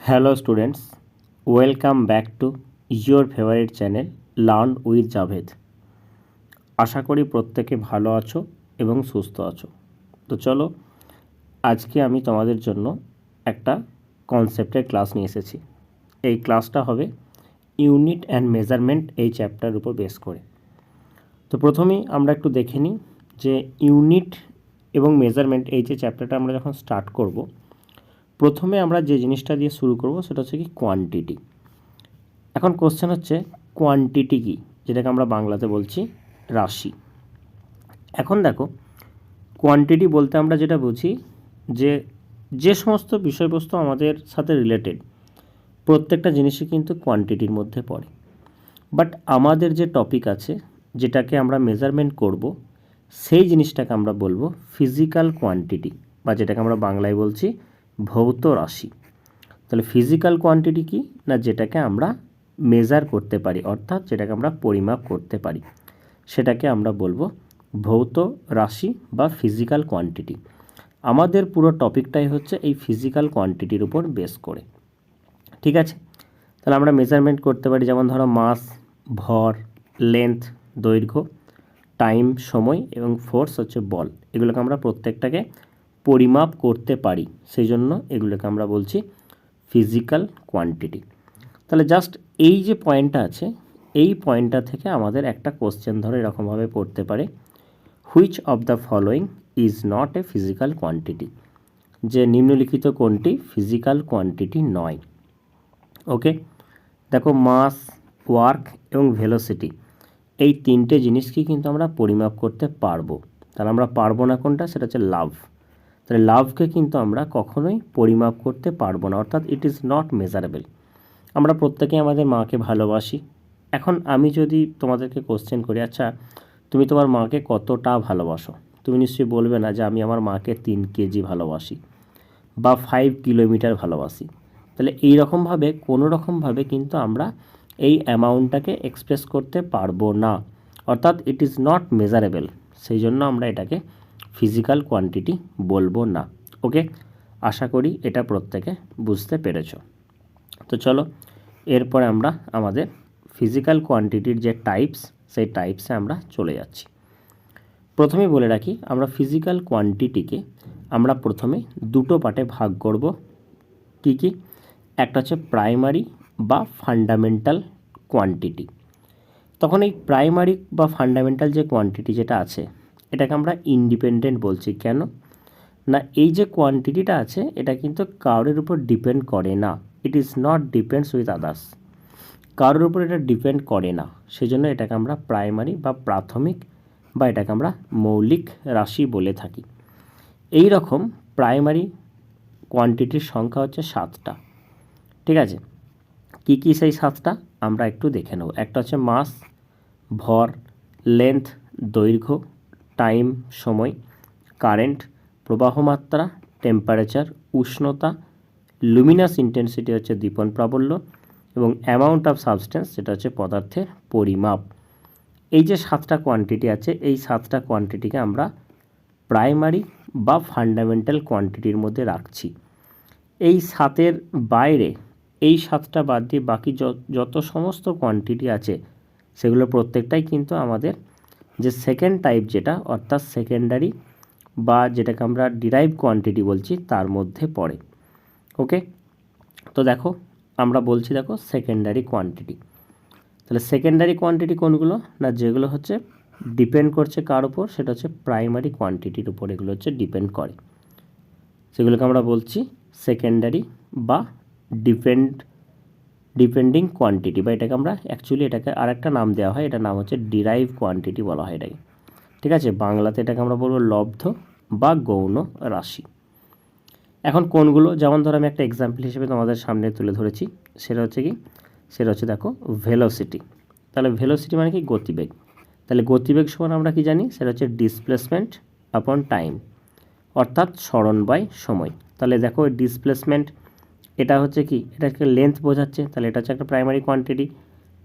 Hello students, welcome back to your favourite channel learn with Javed. আশা করি প্রত্যেকে ভালো আছো এবং সুস্থ আছো। তো চলো, আজকে আমি তোমাদের জন্য একটা কনসেপ্টের ক্লাস নিয়ে এসেছি। এই ক্লাসটা হবে ইউনিট অ্যান্ড মেজারমেন্ট এই চ্যাপ্টারের উপর বেস করে। তো প্রথমেই আমরা একটু দেখে নিই যে ইউনিট এবং মেজারমেন্ট এই যে চ্যাপ্টারটা আমরা যখন স্টার্ট করব, প্রথমে আমরা যে জিনিসটা দিয়ে শুরু করব সেটা হচ্ছে কি কোয়ান্টিটি। এখন কোশ্চেন হচ্ছে কোয়ান্টিটি কি, যেটাকে আমরা বাংলাতে বলছি রাশি। এখন দেখো, কোয়ান্টিটি বলতে আমরা যেটা বুঝি যে যে সমস্ত বিষয়বস্তু আমাদের সাথে রিলেটেড প্রত্যেকটা জিনিসই কিন্তু কোয়ান্টিটির মধ্যে পড়ে। বাট আমাদের যে টপিক আছে যেটাকে আমরা মেজারমেন্ট করব, সেই জিনিসটাকে আমরা বলবো ফিজিক্যাল কোয়ান্টিটি, বা যেটাকে আমরা বাংলায় বলছি ভৌত রাশি। তাহলে ফিজিক্যাল কোয়ান্টিটি কি না, যেটাকে আমরা মেজার করতে পারি, অর্থাৎ যেটাকে আমরা পরিমাপ করতে পারি, সেটাকে আমরা বলবো ভৌত রাশি বা ফিজিক্যাল কোয়ান্টিটি। আমাদের পুরো টপিকটাই হচ্ছে এই ফিজিক্যাল কোয়ান্টিটির উপর বেস করে। ঠিক আছে, তাহলে আমরা মেজারমেন্ট করতে পারি, যেমন ধরো মাস, ভর, লেন্থ, দৈর্ঘ্য, টাইম সময় এবং ফোর্স হচ্ছে বল। এগুলোকে আমরা প্রত্যেকটাকে পরিমাপ করতে পারি, সেই জন্য এগুলোকে আমরা বলছি ফিজিক্যাল কোয়ান্টিটি। তাহলে জাস্ট এই যে পয়েন্টটা আছে, এই পয়েন্টটা থেকে আমাদের একটা কোশ্চেন ধরে এরকমভাবে পড়তে পারে, which of the following is not a physical quantity, যে নিম্নলিখিত কোনটি ফিজিক্যাল কোয়ান্টিটি নয়। ওকে, দেখো মাস, ওয়ার্ক এবং ভেলোসিটি এই তিনটে জিনিসকে কিন্তু আমরা পরিমাপ করতে পারবো। তাহলে আমরা পারবো না কোনটা, সেটা হচ্ছে লাভ। তাহলে লাভকে কিন্তু আমরা কখনোই পরিমাপ করতে পারবো না, অর্থাৎ ইট ইজ নট মেজারেবল। আমরা প্রত্যেকেই আমাদের মাকে ভালোবাসি। এখন আমি যদি তোমাদেরকে কোশ্চেন করি, আচ্ছা তুমি তোমার মাকে কতটা ভালোবাসো, তুমি নিশ্চয়ই বলবে না যে আমি আমার মাকে 3 কেজি ভালোবাসি বা 5 কিলোমিটার ভালোবাসি। তাহলে এই রকমভাবে কোনো রকমভাবে কিন্তু আমরা এই অ্যামাউন্টটাকে এক্সপ্রেস করতে পারবো না, অর্থাৎ ইট ইজ নট মেজারেবল। সেই জন্য আমরা এটাকে ফিজিক্যাল কোয়ান্টিটি বলবো না। ওকে, আশা করি এটা প্রত্যেকে বুঝতে পেরেছো। তো চলো, এরপরে আমরা আমাদের ফিজিক্যাল কোয়ান্টিটির যে টাইপস, সেই টাইপসে আমরা চলে যাচ্ছি। প্রথমেই বলে রাখি, আমরা ফিজিক্যাল কোয়ান্টিটিকে আমরা প্রথমে দুটো পার্টে ভাগ করব। কি কি? একটা হচ্ছে প্রাইমারি বা ফান্ডামেন্টাল কোয়ান্টিটি। তখন এই প্রাইমারি বা ফান্ডামেন্টাল যে কোয়ান্টিটি যেটা আছে, এটাকে আমরা ইন্ডিপেন্ডেন্ট বলছি। কেন না, এই যে কোয়ান্টিটিটা আছে এটা কিন্তু কারোর উপর ডিপেন্ড করে না, it is not depends with others. কারোর উপর এটা ডিপেন্ড করে না, সেজন্য এটাকে আমরা প্রাইমারি বা প্রাথমিক বা এটাকে আমরা মৌলিক রাশি বলে থাকি। এই রকম প্রাইমারি কোয়ান্টিটির সংখ্যা হচ্ছে 7টা। ঠিক আছে, কি কি সেই 7টা আমরা একটু দেখে নেব। একটা হচ্ছে মাস, ভর, লেন্থ দৈর্ঘ্য, টাইম সময়, কারেন্ট প্রবাহমাত্রা, টেম্পারেচার উষ্ণতা, লুমিনাস ইন্টেন্সিটি হচ্ছে দীপন প্রাবল্য, এবং অ্যামাউন্ট অফ সাবস্টেন্স যেটা হচ্ছে পদার্থের পরিমাপ। এই যে 7টা কোয়ান্টিটি আছে, এই 7টা কোয়ান্টিটিকে আমরা প্রাইমারি বা ফান্ডামেন্টাল কোয়ান্টিটির মধ্যে রাখছি। এই 7-এর বাইরে, এই 7টা বাদ দিয়ে বাকি যত সমস্ত কোয়ান্টিটি আছে, সেগুলো প্রত্যেকটাই কিন্তু আমাদের যে সেকেন্ড টাইপ যেটা, অর্থাৎ সেকেন্ডারি বা যেটাকে আমরা ডিরাইভ কোয়ান্টিটি বলছি, তার মধ্যে পড়ে। ওকে, তো দেখো আমরা বলছি, দেখো সেকেন্ডারি কোয়ান্টিটি। তাহলে সেকেন্ডারি কোয়ান্টিটি কোনগুলো না, যেগুলো হচ্ছে ডিপেন্ড করছে কার উপর, সেটা হচ্ছে প্রাইমারি কোয়ান্টিটির উপর এগুলো হচ্ছে ডিপেন্ড করে, সেগুলোকে আমরা বলছি সেকেন্ডারি বা ডিপেন্ডিং কোয়ান্টিটি, বা এটাকে আমরা অ্যাকচুয়ালি এটাকে আরেকটা নাম দেওয়া হয়, এটার নাম হচ্ছে ডিরাইভ কোয়ান্টিটি বলা হয় এটাকে। ঠিক আছে, বাংলাতে এটাকে আমরা বলবো লব্ধ বা গৌণ রাশি। এখন কোনগুলো, যেমন ধরো আমি একটা এক্সাম্পল হিসেবে তোমাদের সামনে তুলে ধরেছি, সেটা হচ্ছে কি, সেটা হচ্ছে দেখো ভেলোসিটি। তাহলে ভেলোসিটি মানে কি, গতিবেগ। তাহলে গতিবেগ সমান আমরা কি জানি, সেটা হচ্ছে ডিসপ্লেসমেন্ট আপন টাইম, অর্থাৎ সরণ বাই সময়। তাহলে দেখো ডিসপ্লেসমেন্ট এটা হচ্ছে কি, এটাকে লেন্থ বোঝাচ্ছে, তাহলে এটা হচ্ছে একটা প্রাইমারি কোয়ান্টিটি।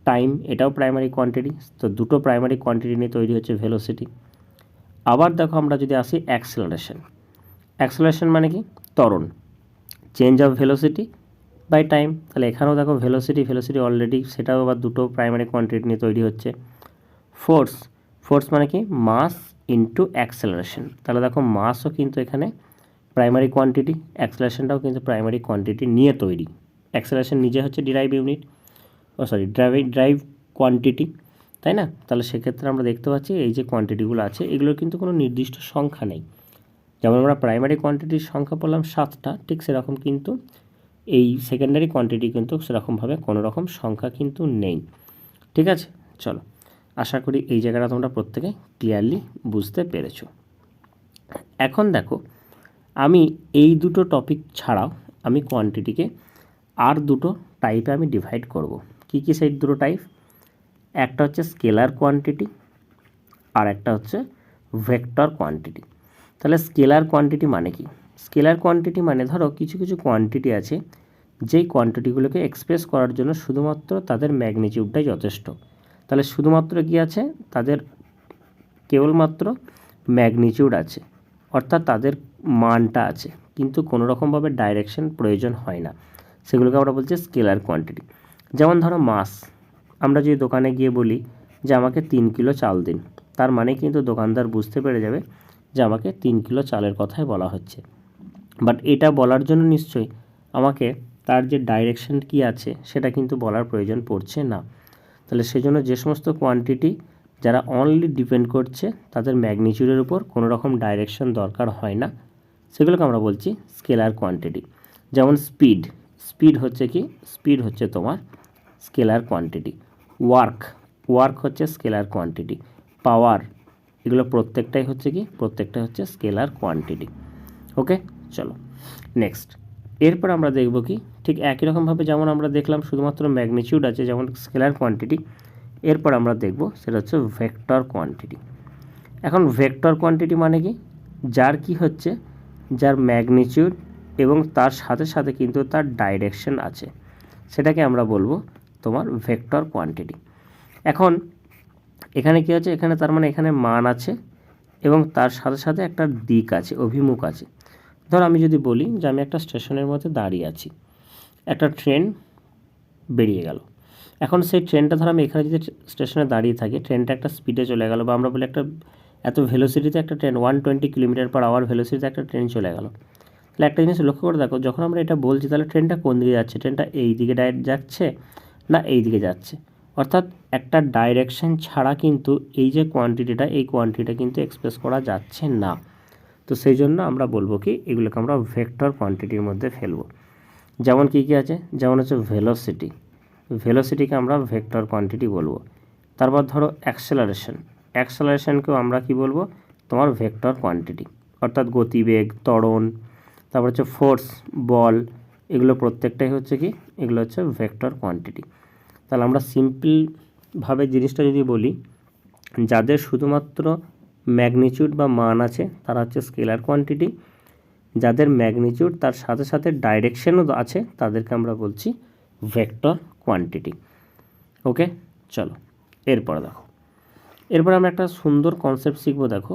টাইম এটাও প্রাইমারি কোয়ান্টিটি, তো দুটো প্রাইমারি কোয়ান্টিটি নিয়ে তৈরি হচ্ছে ভেলোসিটি। আবার দেখো আমরা যদি আসি অ্যাক্সেলারেশন, অ্যাক্সেলারেশন মানে কি, ত্বরণ, change of velocity by time. তাহলে এখানেও দেখো ভেলোসিটি অলরেডি সেটাও আবার দুটো প্রাইমারি কোয়ান্টিটি নিয়ে তৈরি হচ্ছে। ফোর্স মানে কি মাস ইন্টু অ্যাক্সেলারেশন। তাহলে দেখো মাসও কিন্তু এখানে প্রাইমারি কোয়ান্টিটি, অ্যাক্সেলারেশনটাও কিন্তু প্রাইমারি কোয়ান্টিটি নিয়ে তৈরি। অ্যাক্সেলারেশন নিজে হচ্ছে ডিরাইভ ইউনিট, ড্রাইভ কোয়ান্টিটি, তাই না? তাহলে সেক্ষেত্রে আমরা দেখতে পাচ্ছি এই যে কোয়ান্টিটিগুলো আছে এগুলোর কিন্তু কোনো নির্দিষ্ট সংখ্যা নেই। যেমন আমরা প্রাইমারি কোয়ান্টিটির সংখ্যা বললাম 7টা, ঠিক সেরকম কিন্তু এই সেকেন্ডারি কোয়ান্টিটি কিন্তু সেরকমভাবে কোনো রকম সংখ্যা কিন্তু নেই। ঠিক আছে, চলো, আশা করি এই জায়গাটা তোমরা প্রত্যেকে ক্লিয়ারলি বুঝতে পেরেছো। এখন দেখো আমি এই দুটো টপিক ছাড়াও আমি কোয়ান্টিটিকে আর দুটো টাইপে আমি ডিভাইড করব। কি কি সেই দুটো টাইপ? একটা হচ্ছে স্কেলার কোয়ান্টিটি আর একটা হচ্ছে ভেক্টর কোয়ান্টিটি। তাহলে স্কেলার কোয়ান্টিটি মানে কি? স্কেলার কোয়ান্টিটি মানে ধরো কিছু কিছু কোয়ান্টিটি আছে যেই কোয়ান্টিটিগুলোকে এক্সপ্রেস করার জন্য শুধুমাত্র তাদের ম্যাগনিটিউডটাই যথেষ্ট। তাহলে শুধুমাত্র কি আছে? তাদের কেবলমাত্র ম্যাগনিটিউড আছে, অর্থাৎ তাদের মানটা আছে, কিন্তু কোনো রকমভাবে ডাইরেকশন প্রয়োজন হয় না। সেগুলোকে আমরা বলছি স্কেলার কোয়ান্টিটি। যেমন ধরো মাস, আমরা যদি দোকানে গিয়ে বলি যে আমাকে 3 কিলো চাল দিন, তার মানে কিন্তু দোকানদার বুঝতে পেরে যাবে যে আমাকে 3 কিলো চালের কথাই বলা হচ্ছে। বাট এটা বলার জন্য নিশ্চয়ই আমাকে তার যে ডাইরেকশন কি আছে সেটা কিন্তু বলার প্রয়োজন পড়ছে না। তাহলে সেজন্য যে সমস্ত কোয়ান্টিটি যারা অনলি ডিপেন্ড করছে তাদের ম্যাগনিটিউডের উপর, কোনো রকম ডাইরেকশন দরকার হয় না, সেগুলোকে আমরা বলছি স্কেলার কোয়ান্টিটি। যেমন স্পিড হচ্ছে কি? স্পিড হচ্ছে তোমার স্কেলার কোয়ান্টিটি। ওয়ার্ক হচ্ছে স্কেলার কোয়ান্টিটি। পাওয়ার, এগুলো প্রত্যেকটাই হচ্ছে কি? প্রত্যেকটাই হচ্ছে স্কেলার কোয়ান্টিটি। ওকে, চলো নেক্সট। এরপর আমরা দেখব কি ঠিক একই রকমভাবে যেমন আমরা দেখলাম শুধুমাত্র ম্যাগনিটিউড আছে যেমন স্কেলার কোয়ান্টিটি, এরপর আমরা দেখব সেটা হচ্ছে ভেক্টর কোয়ান্টিটি। এখন ভেক্টর কোয়ান্টিটি মানে কি? যার কি হচ্ছে, যার ম্যাগনিটিউড এবং তার সাথে সাথে কিন্তু তার ডাইরেকশন আছে, সেটাকে আমরা বলবো তোমার ভেক্টর কোয়ান্টিটি। এখন এখানে কি আছে? এখানে তার মানে এখানে মান আছে এবং তার সাথে সাথে একটা দিক আছে, অভিমুখ আছে। ধর আমি যদি বলি যে আমি একটা স্টেশনের মধ্যে দাঁড়িয়ে আছি, একটা ট্রেন বেরিয়ে গেল। এখন সেই ট্রেনটা ধর আমি এখানে যদি স্টেশনে দাঁড়িয়ে থাকি, ট্রেনটা একটা স্পিডে চলে গেল, বা আমরা বলি একটা এত ভেলোসিটিতে একটা ট্রেন 120 কিলোমিটার/আওয়ার ভেলোসিটিতে একটা ট্রেন চলে গেল। তাহলে একটা জিনিস লক্ষ্য করে দেখো, যখন আমরা এটা বলছি তাহলে ট্রেনটা কোন দিকে যাচ্ছে? ট্রেনটা এই দিকে যাচ্ছে না এই দিকে যাচ্ছে? অর্থাৎ একটা ডাইরেকশন ছাড়া কিন্তু এই যে কোয়ান্টিটিটা, এই কোয়ান্টিটিটা কিন্তু এক্সপ্রেস করা যাচ্ছে না। তো সেই জন্য আমরা বলবো কি এগুলোকে আমরা ভেক্টর কোয়ান্টিটির মধ্যে ফেলবো। যেমন কী কী আছে? যেমন হচ্ছে ভেলোসিটিকে আমরা ভেক্টর কোয়ান্টিটি বলবো। তারপর ধরো অ্যাক্সেলারেশনকেও আমরা কি বলবো? তোমার ভেক্টর কোয়ান্টিটি, অর্থাৎ গতিবেগ, ত্বরণ। তারপর হচ্ছে ফোর্স, বল, এগুলো প্রত্যেকটাই হচ্ছে কি? এগুলো হচ্ছে ভেক্টর কোয়ান্টিটি। তাহলে আমরা সিম্পলভাবে জিনিসটা যদি বলি, যাদের শুধুমাত্র ম্যাগনিটিউড বা মান আছে তারা হচ্ছে স্কেলার কোয়ান্টিটি, যাদের ম্যাগনিটিউড তার সাথে সাথে ডাইরেকশনও আছে তাদেরকে আমরা বলছি ভেক্টর কোয়ান্টিটি। ওকে, চলো এরপর দেখো, এরপর আমরা একটা সুন্দর কনসেপ্ট শিখবো। দেখো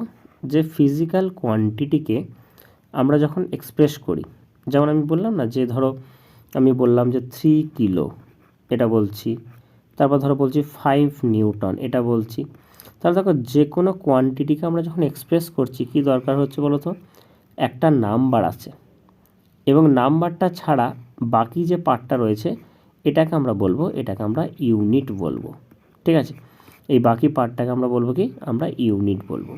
যে ফিজিক্যাল কোয়ান্টিটিকে আমরা যখন এক্সপ্রেস করি, যেমন আমি বললাম না যে ধরো আমি বললাম যে 3 কিলো এটা বলছি, তারপর ধরো বলছি 5 নিউটন এটা বলছি। তাহলে দেখো যে কোনো কোয়ান্টিটিকে আমরা যখন এক্সপ্রেস করছি কি দরকার হচ্ছে বলো তো? একটা নাম্বার আছে, এবং নাম্বারটা ছাড়া বাকি যে পার্টটা রয়েছে এটাকে আমরা বলবো, এটাকে আমরা ইউনিট বলবো। ঠিক আছে, এই বাকি পার্টটাকে আমরা বলবো কি? আমরা ইউনিট বলবো।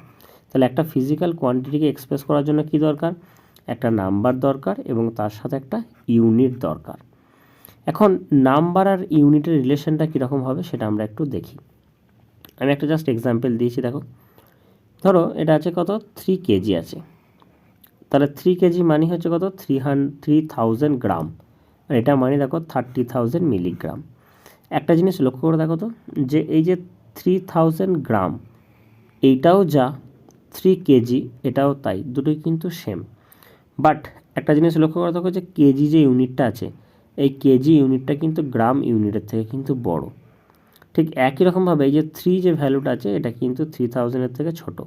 তাহলে একটা ফিজিক্যাল কোয়ান্টিটিকে এক্সপ্রেস করার জন্য কি দরকার? একটা নাম্বার দরকার এবং তার সাথে একটা ইউনিট দরকার। এখন নাম্বার আর ইউনিটের রিলেশনটা কীরকম হবে সেটা আমরা একটু দেখি। আমি একটা জাস্ট এক্সাম্পল দিয়েছি। দেখো ধরো এটা আছে কত? 3 কেজি আছে। তাহলে 3 কেজি মানে হচ্ছে কত? 3000 গ্রাম, আর এটা মানে দেখো 30,000 মিলিগ্রাম। একটা জিনিস লক্ষ্য করে দেখো তো, যে এই যে 3000 গ্রাম এইটাও যা, 3 কেজি এটাও তাই, দুটোই কিন্তু সেম। বাট একটা জিনিস লক্ষ্য করে দেখো যে কেজি যে ইউনিটটা আছে, এই কেজি ইউনিটটা কিন্তু গ্রাম ইউনিটের থেকে কিন্তু বড়। ঠিক একই রকমভাবে এই যে 3 যে ভ্যালুটা আছে এটা কিন্তু 3000-এর থেকে ছোট।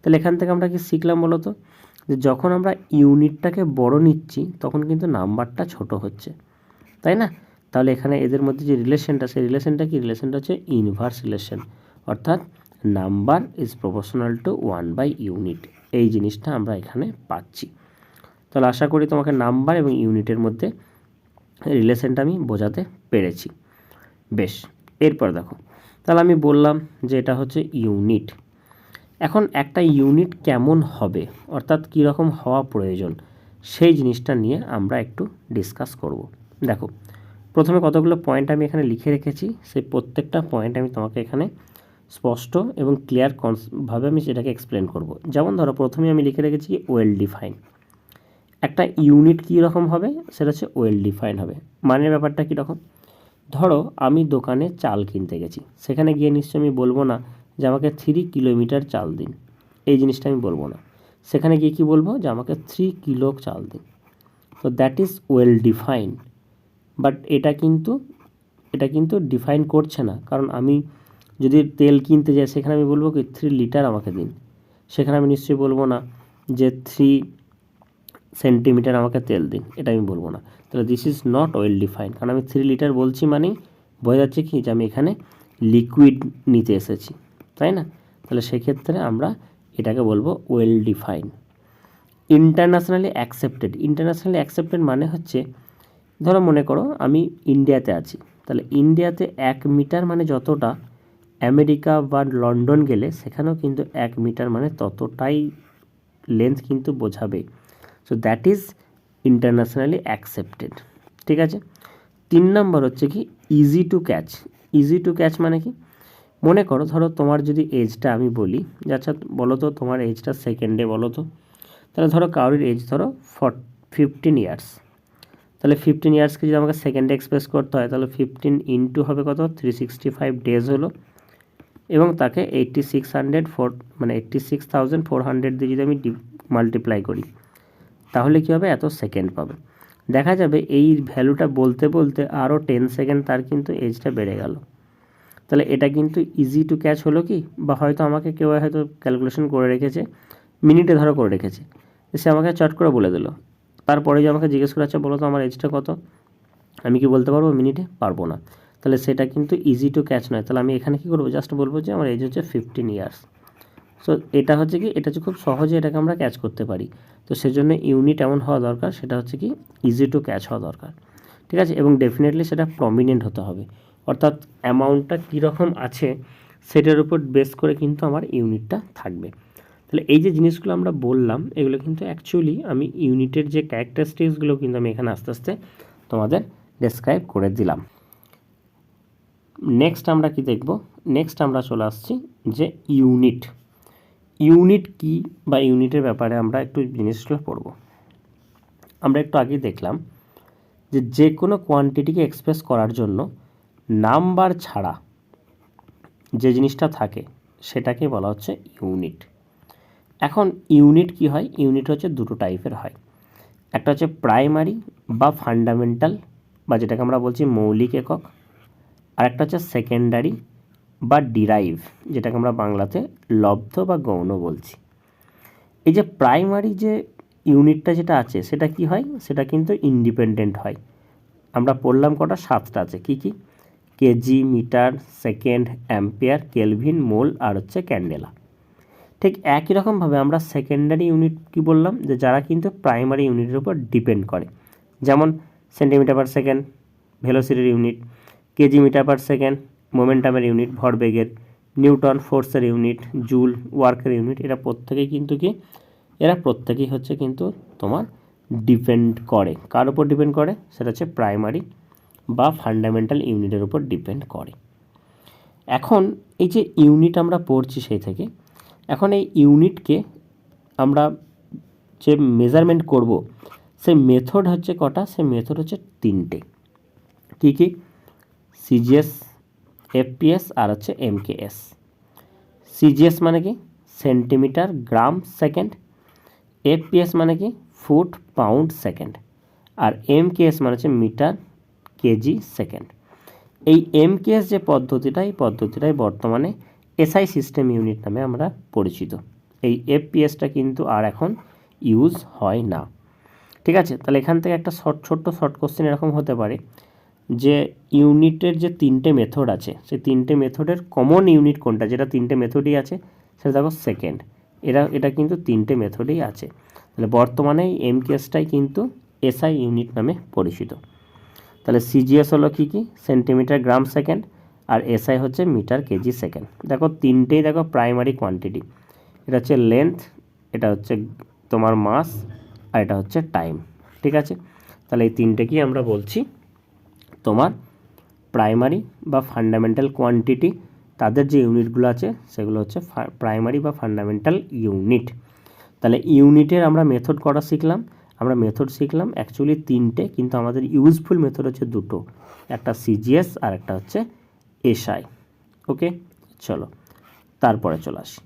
তাহলে এখান থেকে আমরা কি শিখলাম বলো তো? যে যখন আমরা ইউনিটটাকে বড় নিচ্ছি তখন কিন্তু নাম্বারটা ছোট হচ্ছে। তাই না? তাহলে এখানে এদের মধ্যে যে রিলেশনটা, সেই রিলেশনটা কি? রিলেশনটা হচ্ছে ইনভার্স রিলেশন, অর্থাৎ নাম্বার ইজ প্রপোর্শনাল টু 1/ইউনিট। এই জিনিসটা আমরা এখানে পাচ্ছি। তাহলে আশা করি তোমাকে নাম্বার এবং ইউনিটের মধ্যে রিলেশনটা আমি বোঝাতে পেরেছি। বেশ, এরপর দেখো, তাহলে আমি বললাম যে এটা হচ্ছে ইউনিট। এখন একটা ইউনিট কেমন হবে, অর্থাৎ কীরকম হওয়া প্রয়োজন, সেই জিনিসটা নিয়ে আমরা একটু ডিসকাস করব। দেখো, প্রথমে কতগুলো পয়েন্ট আমি এখানে লিখে রেখেছি, সেই প্রত্যেকটা পয়েন্ট আমি তোমাকে এখানে স্পষ্ট এবং ক্লিয়ার ভাবে আমি সেটাকে এক্সপ্লেন করব। যেমন ধরো, প্রথমে আমি লিখে রেখেছি ওয়েল ডিফাইন। একটা ইউনিট কী রকম হবে, সেটা হচ্ছে ওয়েল ডিফাইন হবে। মানের ব্যাপারটা কীরকম? ধরো আমি দোকানে চাল কিনতে গেছি, সেখানে গিয়ে নিশ্চয়ই আমি বলবো না যে আমাকে 3 কিলোমিটার চাল দিন, এই জিনিসটা আমি বলবো না। সেখানে গিয়ে কী বলবো? যে আমাকে 3 কিলো চাল দিন। তো that is well define. But এটা কিন্তু ডিফাইন করছে না, কারণ আমি যদি তেল কিনতে যাই, সেখানে আমি বলবো কি 3 লিটার আমাকে দিন। সেখানে আমি নিশ্চয়ই বলবো না যে 3 সেন্টিমিটার আমাকে তেল দিন, এটা আমি বলবো না। তাহলে this is not well define, কারণ আমি 3 লিটার বলছি মানেই বোঝা যাচ্ছে কি যে আমি এখানে লিকুইড নিতে এসেছি, তাই না? তাহলে সেক্ষেত্রে আমরা এটাকে বলবো ওয়েল ডিফাইন। ইন্টারন্যাশনালি অ্যাকসেপ্টেড মানে হচ্ছে, ধরো মনে করো আমি ইন্ডিয়াতে আছি, তাহলে ইন্ডিয়াতে 1 মিটার মানে যতটা, আমেরিকা বা লন্ডন গেলে সেখানেও কিন্তু 1 মিটার মানে ততটাই লেন্থ কিন্তু বোঝাবে। So that is internationally accepted. ঠিক আছে। 3 নম্বর হচ্ছে কি easy to catch. Easy to catch মানে কি? মনে করো, ধরো তোমার যদি এজটা আমি বলি যে আচ্ছা বলো তো তোমার এজটা সেকেন্ডে বলো তো। তাহলে ধরো কারোর এজ ধরো 15 ইয়ার্স, তাহলে 15 ইয়ার্সকে যদি আমাকে সেকেন্ডে এক্সপ্রেস করতে হয়, তাহলে 15 ইন্টু হবে কত? 365 ডেজ হলো, এবং তাকে 86,400 দিয়ে যদি আমি মাল্টিপ্লাই করি, তাহলে কী হবে? এত সেকেন্ড পাবে। দেখা যাবে এই ভ্যালুটা বলতে বলতে আরও 10 সেকেন্ড তার কিন্তু এজটা বেড়ে গেল। তাহলে এটা কিন্তু ইজি টু ক্যাচ হলো কি? বা হয়তো আমাকে কেউ হয়তো ক্যালকুলেশন করে রেখেছে, মিনিটে ধরো করে রেখেছে, সে আমাকে চট করে বলে দিল। তারপরে যে আমাকে জিজ্ঞেস করে আচ্ছা বলো তো আমার এজটা কত, আমি কি বলতে পারবো মিনিটে? পারবো না। তাহলে সেটা কিন্তু ইজি টু ক্যাচ নয়। তাহলে আমি এখানে কী করবো? জাস্ট বলবো যে আমার এজ হচ্ছে 15 ইয়ার্স। সো এটা হচ্ছে কি, এটা হচ্ছে খুব সহজে এটাকে আমরা ক্যাচ করতে পারি। তো সেজন্য ইউনিট এমন হওয়া দরকার, সেটা হচ্ছে কি ইজি টু ক্যাচ হওয়া দরকার। ঠিক আছে, এবং ডেফিনেটলি সেটা প্রমিনেন্ট হতে হবে, অর্থাৎ অ্যামাউন্টটা কীরকম আছে সেটার উপর বেস করে কিন্তু আমার ইউনিটটা থাকবে। তাহলে এই যে জিনিসগুলো আমরা বললাম, এগুলো কিন্তু অ্যাকচুয়ালি আমি ইউনিটের যে ক্যারেক্টারিস্টিক্সগুলো কিন্তু আমি এখানে আস্তে আস্তে তোমাদের ডেসক্রাইব করে দিলাম। নেক্সট আমরা কি দেখব? নেক্সট আমরা চলে আসছি যে ইউনিট। ইউনিট কি বা ইউনিটের ব্যাপারে আমরা একটু জিনিসগুলো পড়ব। আমরা একটু আগেই দেখলাম যে কোনো কোয়ান্টিটিকে এক্সপ্রেস করার জন্য নাম্বার ছাড়া যে জিনিসটা থাকে সেটাকে বলা হচ্ছে ইউনিট। এখন ইউনিট কি হয়? ইউনিট হচ্ছে দুটো টাইপের হয়। একটা হচ্ছে প্রাইমারি বা ফান্ডামেন্টাল, বা যেটাকে আমরা বলছি মৌলিক একক, আর একটা হচ্ছে সেকেন্ডারি বা ডিরাইভ, যেটাকে আমরা বাংলাতে লব্ধ বা গৌণ বলছি। এই যে প্রাইমারি যে ইউনিটটা যেটা আছে সেটা কি হয়? সেটা কিন্তু ইন্ডিপেন্ডেন্ট হয়। আমরা পড়লাম কটা? 7টা আছে। কি কি? KG, metre, second, ampere, kelvin, mole আর হচ্ছে ক্যান্ডেলা। ঠিক একই রকমভাবে আমরা সেকেন্ডারি ইউনিট কি বললাম? যে যারা কিন্তু প্রাইমারি ইউনিটের উপর ডিপেন্ড করে, যেমন সেন্টিমিটার পার সেকেন্ড ভেলোসিটির unit, KG metre per second মোমেন্টামের ইউনিট ভরবেগের, নিউটন ফোর্সের ইউনিট, জুল ওয়ার্কের ইউনিট। এরা প্রত্যেকেই হচ্ছে কিন্তু তোমার ডিপেন্ড করে। কার উপর ডিপেন্ড করে? সেটা হচ্ছে প্রাইমারি বা ফান্ডামেন্টাল ইউনিটের উপর ডিপেন্ড করে। এখন এই যে ইউনিট আমরা পড়ছি সেই থেকে, এখন এই ইউনিটকে আমরা যে মেজারমেন্ট করব, সেই মেথড হচ্ছে কটা? সেই মেথড হচ্ছে 3টে। কী কী? সিজিএস, এফপিএস আর হচ্ছে এমকেএস। সিজিএস মানে কি? সেন্টিমিটার গ্রাম সেকেন্ড। এফপিএস মানে কি? Foot pound second. আর এমকেএস মানে হচ্ছে মিটার কেজি সেকেন্ড। এই এমকেএস যে পদ্ধতিটা, এই পদ্ধতিটাই বর্তমানে এসআই সিস্টেম ইউনিট নামে আমরা পরিচিত। এই এফপিএসটা কিন্তু আর এখন ইউজ হয় না। ঠিক আছে, তাহলে এখান থেকে একটা ছোট্ট শর্ট কোশ্চেন এরকম হতে পারে যে ইউনিটের যে তিনটে মেথড আছে সেই তিনটে মেথডের কমন ইউনিট কোনটা, যেটা তিনটে মেথডই আছে সেটা দেখো সেকেন্ড। এটা কিন্তু তিনটে মেথডেই আছে। তাহলে বর্তমানে এই এমকেএসটাই কিন্তু এসআই ইউনিট নামে পরিচিত। তাহলে সিজিএস হলো কী কী, সেন্টিমিটার গ্রাম সেকেন্ড, আর এসআই হচ্ছে মিটার কেজি সেকেন্ড। দেখো তিনটেই দেখো প্রাইমারি কোয়ান্টিটি, এটা হচ্ছে লেন্থ, এটা হচ্ছে তোমার মাস, আর এটা হচ্ছে টাইম। ঠিক আছে, তাহলে এই তিনটেকেই আমরা বলছি তোমার প্রাইমারি বা ফান্ডামেন্টাল কোয়ান্টিটি। তাদের যে ইউনিটগুলো আছে সেগুলো হচ্ছে প্রাইমারি বা ফান্ডামেন্টাল ইউনিট। তাহলে ইউনিটের আমরা মেথড করা শিখলাম, আমরা মেথড শিখলাম অ্যাকচুয়ালি তিনটে, কিন্তু আমাদের ইউজফুল মেথড হচ্ছে দুটো, একটা সিজিএস আর একটা হচ্ছে এসআই। ওকে, চলো তারপরে চলে আসি।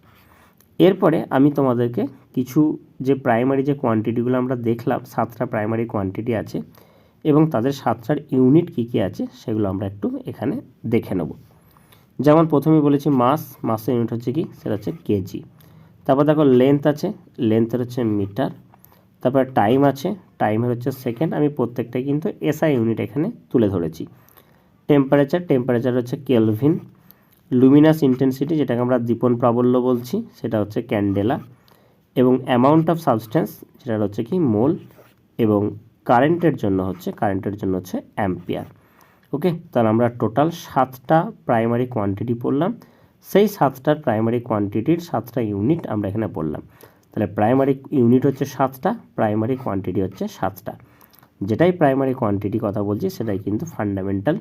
এরপরে আমি তোমাদেরকে কিছু যে প্রাইমারি যে কোয়ান্টিটিগুলো আমরা দেখলাম, 7টা প্রাইমারি কোয়ান্টিটি আছে এবং তাদের 7টার ইউনিট কী কী আছে সেগুলো আমরা একটু এখানে দেখে নেব। যেমন প্রথমে বলেছি মাসের ইউনিট হচ্ছে কি, সেটা হচ্ছে কেজি। তারপর দেখো লেন্থ আছে, লেন্থের হচ্ছে মিটার। তারপর টাইম আছে, টাইমের হচ্ছে সেকেন্ড। আমি প্রত্যেকটাই কিন্তু এসআই ইউনিট এখানে তুলে ধরেছি। টেম্পারেচার হচ্ছে কেলভিন। লুমিনাস ইন্টেন্সিটি, যেটাকে আমরা দীপন প্রাবল্য বলছি, সেটা হচ্ছে ক্যান্ডেলা। এবং অ্যামাউন্ট অফ সাবস্টেন্স, যেটা হচ্ছে কি মোল। এবং কারেন্টের জন্য হচ্ছে অ্যাম্পিয়ার। ওকে, তাহলে আমরা টোটাল 7টা প্রাইমারি কোয়ান্টিটি পড়লাম। সেই 7টার প্রাইমারি কোয়ান্টিটির 7টা ইউনিট আমরা এখানে পড়লাম। তাহলে প্রাইমারি ইউনিট হচ্ছে 7টা, প্রাইমারি কোয়ান্টিটি হচ্ছে 7টা। যেটাই প্রাইমারি কোয়ান্টিটি কথা বলছি সেটাই কিন্তু ফান্ডামেন্টাল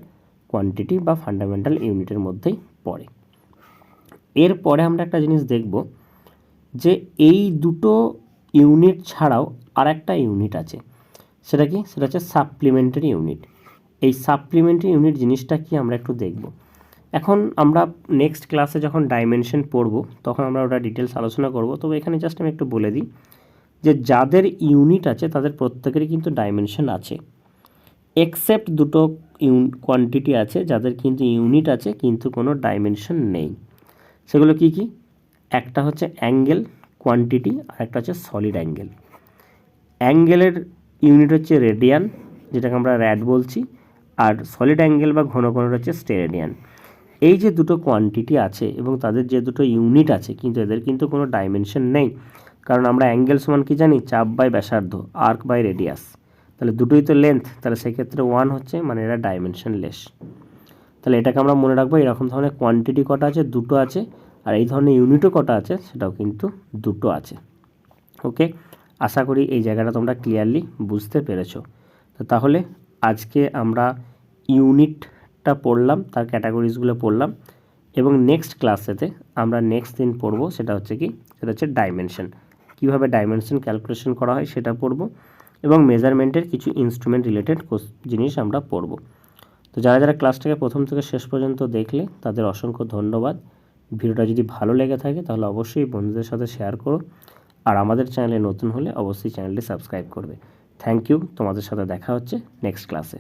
কোয়ান্টিটি বা ফান্ডামেন্টাল ইউনিটের মধ্যেই পড়ে। এরপরে আমরা একটা জিনিস দেখব যে এই দুটো ইউনিট ছাড়াও আর একটা ইউনিট আছে, সেটা কি, সেটা হচ্ছে সাপ্লিমেন্টারি ইউনিট। এই সাপ্লিমেন্টারি ইউনিট জিনিসটা কি আমরা একটু দেখব। এখন আমরা নেক্সট ক্লাসে যখন ডাইমেনশন পড়ব তখন আমরা ওটা ডিটেলস আলোচনা করব। তবে এখানে জাস্ট আমি একটু বলে দিই যে যাদের ইউনিট আছে তাদের প্রত্যেকেরই কিন্তু ডাইমেনশন আছে, এক্সেপ্ট দুটো কোয়ান্টিটি আছে যাদের কিন্তু ইউনিট আছে কিন্তু কোনো ডাইমেনশন নেই। সেগুলো কি কি, একটা হচ্ছে অ্যাঙ্গেল কোয়ান্টিটি আর একটা হচ্ছে সলিড অ্যাঙ্গেল। অ্যাঙ্গেলের ইউনিট হচ্ছে রেডিয়ান, যেটাকে আমরা র্যাড বলছি, আর সলিড অ্যাঙ্গেল বা ঘন কোণের হচ্ছে স্টেরেডিয়ান। এই যে দুটো কোয়ান্টিটি আছে এবং তাদের যে দুটো ইউনিট আছে কিন্তু এদের কিন্তু কোনো ডাইমেনশন নেই, কারণ আমরা অ্যাঙ্গেল সমান কি জানি, চাপ বাই ব্যাসার্ধ, আর্ক বাই রেডিয়াস। তাহলে দুটোই তো লেন্থ, তাহলে সেক্ষেত্রে 1 হচ্ছে, মানে এরা ডাইমেনশনলেস। তাহলে এটাকে আমরা মনে রাখবো, এরকম ধরনের কোয়ান্টিটি কটা আছে, দুটো আছে, আর এই ধরনের ইউনিটও কটা আছে, সেটাও কিন্তু দুটো আছে। ওকে, আশা করি এই জায়গাটা তোমরা ক্লিয়ারলি বুঝতে পেরেছো। তো তাহলে আজকে আমরা ইউনিটটা পড়লাম, তার ক্যাটাগরিজগুলো পড়লাম, এবং নেক্সট ক্লাসেতে আমরা নেক্সট দিন পড়বো সেটা হচ্ছে কি, সেটা হচ্ছে ডাইমেনশন, কীভাবে ডাইমেনশন ক্যালকুলেশন করা হয় সেটা পড়বো, এবং মেজারমেন্টের কিছু ইনস্ট্রুমেন্ট রিলেটেড জিনিস আমরা পড়বো। তো যারা যারা ক্লাসটাকে প্রথম থেকে শেষ পর্যন্ত দেখলে তাদের অসংখ্য ধন্যবাদ। ভিডিওটা যদি ভালো লেগে থাকে তাহলে অবশ্যই বন্ধুদের সাথে শেয়ার করো, আর আমাদের চ্যানেলে নতুন হলে অবশ্যই চ্যানেলটি সাবস্ক্রাইব করবে। থ্যাংক ইউ, তোমাদের সাথে দেখা হচ্ছে নেক্সট ক্লাসে।